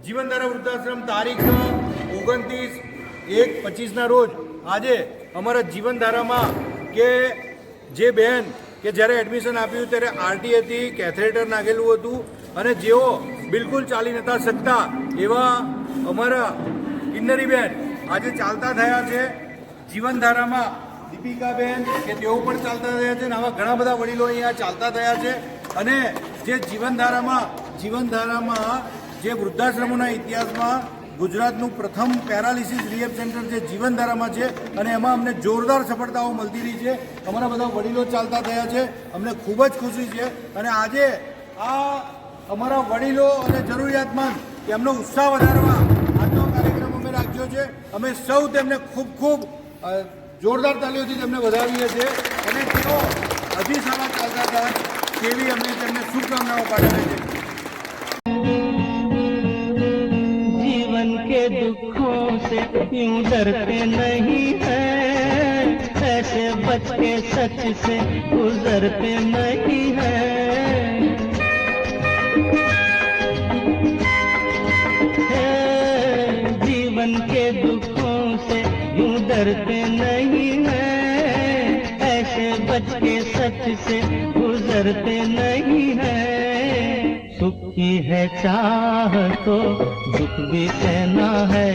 જીવનધારા વૃદ્ધાશ્રમ તારીખ 29/1/25 રોજ આજે અમારા જીવનધારામાં કે જે બહેન કે જ્યારે એડમિશન આપ્યું ત્યારે આરટીએથી કેથેટર નાખેલું હતું અને જેઓ બિલકુલ ચાલી નતા શકતા એવા અમારા કિન્નરીબેન આજે ચાલતા થયા છે જીવનધારામાં. દીપિકાબેન કે તેઓ પણ ચાલતા થયા છે અને આવા ઘણા બધા વડીલો અહીંયા ચાલતા થયા છે. અને જે જીવનધારામાં જે વૃદ્ધાશ્રમોના ઇતિહાસમાં ગુજરાતનું પ્રથમ પેરાલિસિસ રિહેબ સેન્ટર જે જીવનધારામાં છે અને એમાં અમને જોરદાર સફળતાઓ મળતી રહી છે. અમારા બધા વડીલો ચાલતા થયા છે, અમને ખૂબ જ ખુશી છે. અને આજે આ અમારા વડીલો અને જરૂરિયાતમંદ એમનો ઉત્સાહ વધારવા આજનો કાર્યક્રમ અમે રાખ્યો છે. અમે સૌ તેમને ખૂબ ખૂબ જોરદાર તાલીઓથી તેમને વધાવીએ છીએ અને તેઓ હજી સારા ચાલતા થાય તેવી અમે તેમને શુભકામનાઓ પાઠવીએ છીએ. जीवन के दुखों से यूं डरते नहीं हैं, ऐसे बच के सच से गुजरते नहीं हैं. जीवन के दुखों से यूं डरते नहीं हैं, ऐसे बच के सच से गुजरते नहीं हैं. सुख की है चाह तो दुख भी सहना है.